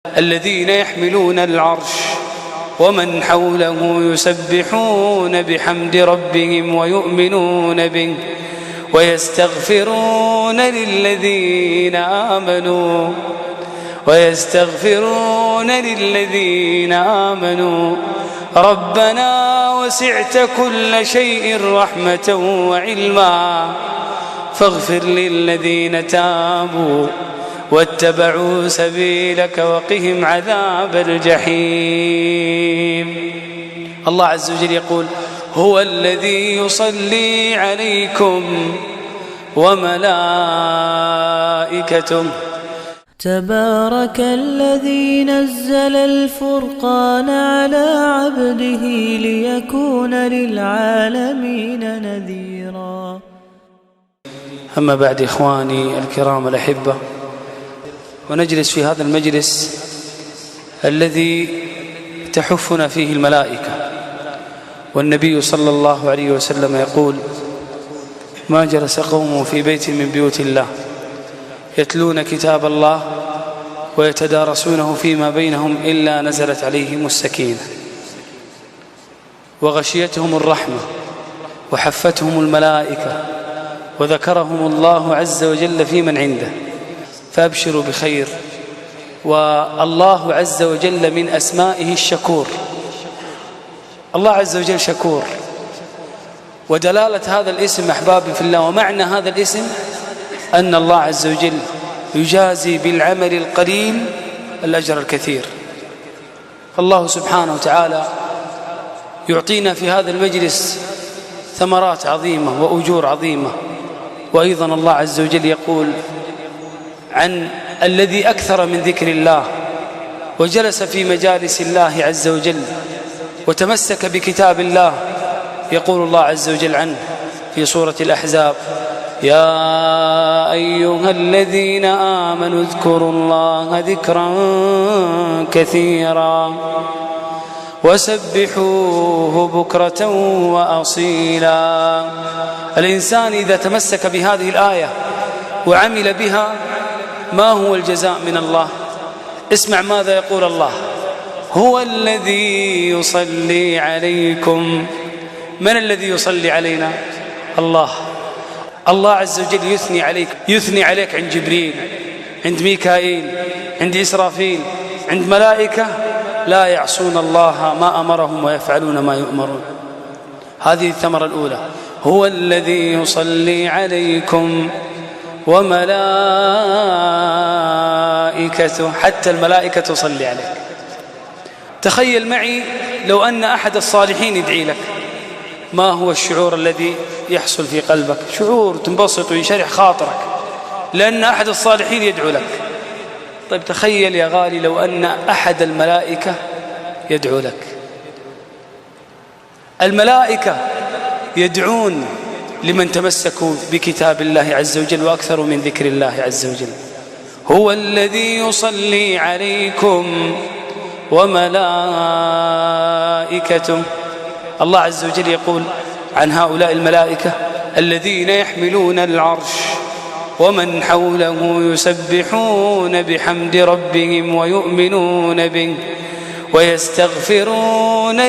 الذين يحملون العرش ومن حوله يسبحون بحمد ربهم ويؤمنون به ويستغفرون للذين آمنوا ربنا وسعت كل شيء رحمة وعلما فاغفر للذين تابوا واتبعوا سبيلك وقهم عذاب الجحيم. الله عز وجل يقول: هو الذي يصلي عليكم وملائكته. تبارك الذي نزل الفرقان على عبده ليكون للعالمين نذيرا. أما بعد، إخواني الكرام الأحبة، ونجلس في هذا المجلس الذي تحفنا فيه الملائكة، والنبي صلى الله عليه وسلم يقول: ما جلس قوم في بيت من بيوت الله يتلون كتاب الله ويتدارسونه فيما بينهم إلا نزلت عليهم السكينة وغشيتهم الرحمة وحفتهم الملائكة وذكرهم الله عز وجل في من عنده. فأبشروا بخير. والله عز وجل من أسمائه الشكور. الله عز وجل شكور، ودلالة هذا الاسم أحبابي في الله ومعنى هذا الاسم أن الله عز وجل يجازي بالعمل القليل الأجر الكثير. الله سبحانه وتعالى يعطينا في هذا المجلس ثمرات عظيمة وأجور عظيمة. وأيضا الله عز وجل يقول عن الذي أكثر من ذكر الله وجلس في مجالس الله عز وجل وتمسك بكتاب الله، يقول الله عز وجل عنه في سورة الأحزاب: يا أيها الذين آمنوا اذكروا الله ذكرا كثيرا وسبحوه بكرة وأصيلا. الإنسان إذا تمسك بهذه الآية وعمل بها، ما هو الجزاء من الله؟ اسمع ماذا يقول الله: هو الذي يصلي عليكم. من الذي يصلي علينا؟ الله. الله عز وجل يثني عليك عند جبريل، عند ميكائيل، عند إسرافيل، عند ملائكة لا يعصون الله ما أمرهم ويفعلون ما يؤمرون. هذه الثمرة الأولى: هو الذي يصلي عليكم وملائكته. حتى الملائكة تصلي عليك. تخيل معي لو أن أحد الصالحين يدعي لك، ما هو الشعور الذي يحصل في قلبك؟ شعور تنبسط ويشرح خاطرك لأن أحد الصالحين يدعو لك. طيب تخيل يا غالي لو أن أحد الملائكة يدعو لك. الملائكة يدعون لمن تمسكوا بكتاب الله عز وجل وأكثروا من ذكر الله عز وجل. هو الذي يصلي عليكم وملائكته. الله عز وجل يقول عن هؤلاء الملائكة: الذين يحملون العرش ومن حوله يسبحون بحمد ربهم ويؤمنون به ويستغفرون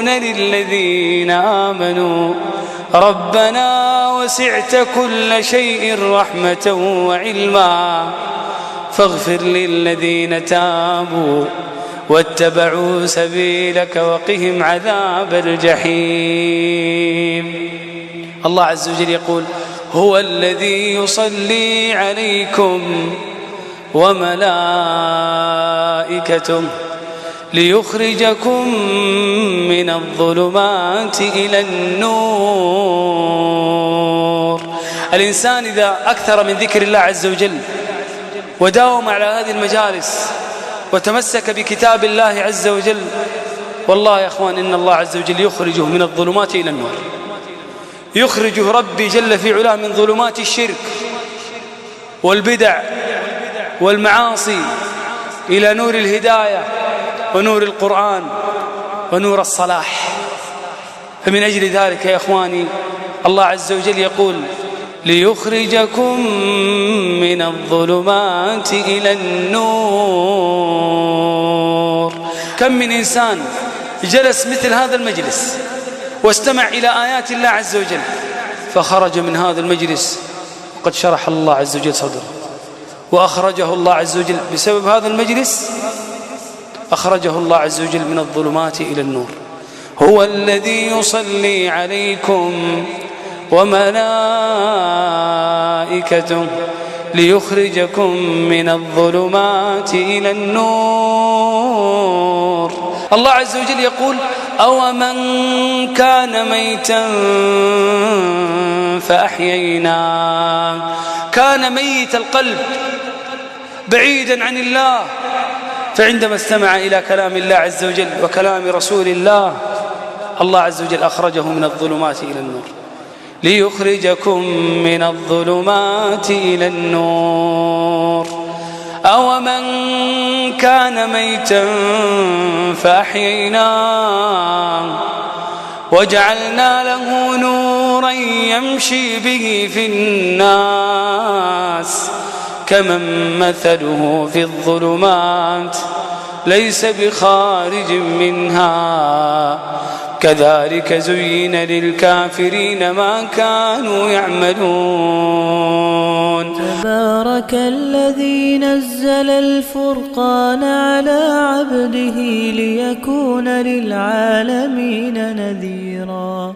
للذين آمنوا ربنا وسعت كل شيء رحمة وعلما فاغفر للذين تابوا واتبعوا سبيلك وقهم عذاب الجحيم. الله عز وجل يقول: هو الذي يصلي عليكم وملائكته ليخرجكم من الظلمات إلى النور. الإنسان إذا أكثر من ذكر الله عز وجل وداوم على هذه المجالس وتمسك بكتاب الله عز وجل، والله يا أخوان إن الله عز وجل يخرجه من الظلمات إلى النور. يخرجه ربي جل في علاه من ظلمات الشرك والبدع والمعاصي إلى نور الهداية ونور القرآن ونور الصلاح. فمن أجل ذلك يا إخواني الله عز وجل يقول ليخرجكم من الظلمات إلى النور. كم من إنسان جلس مثل هذا المجلس واستمع إلى آيات الله عز وجل فخرج من هذا المجلس وقد شرح الله عز وجل صدره، وأخرجه الله عز وجل بسبب هذا المجلس، أخرجه الله عز وجل من الظلمات إلى النور. هو الذي يصلي عليكم وملائكته ليخرجكم من الظلمات إلى النور. الله عز وجل يقول: أومن كان ميتا فأحييناه. كان ميت القلب بعيدا عن الله، فعندما استمع إلى كلام الله عز وجل وكلام رسول الله، الله عز وجل أخرجه من الظلمات إلى النور. ليخرجكم من الظلمات إلى النور. أومن كان ميتا فأحييناه وجعلنا له نورا يمشي به في الناس كمن مثله في الظلمات ليس بخارج منها كذلك زين للكافرين ما كانوا يعملون. تبارك الذي نزل الفرقان على عبده ليكون للعالمين نذيرا.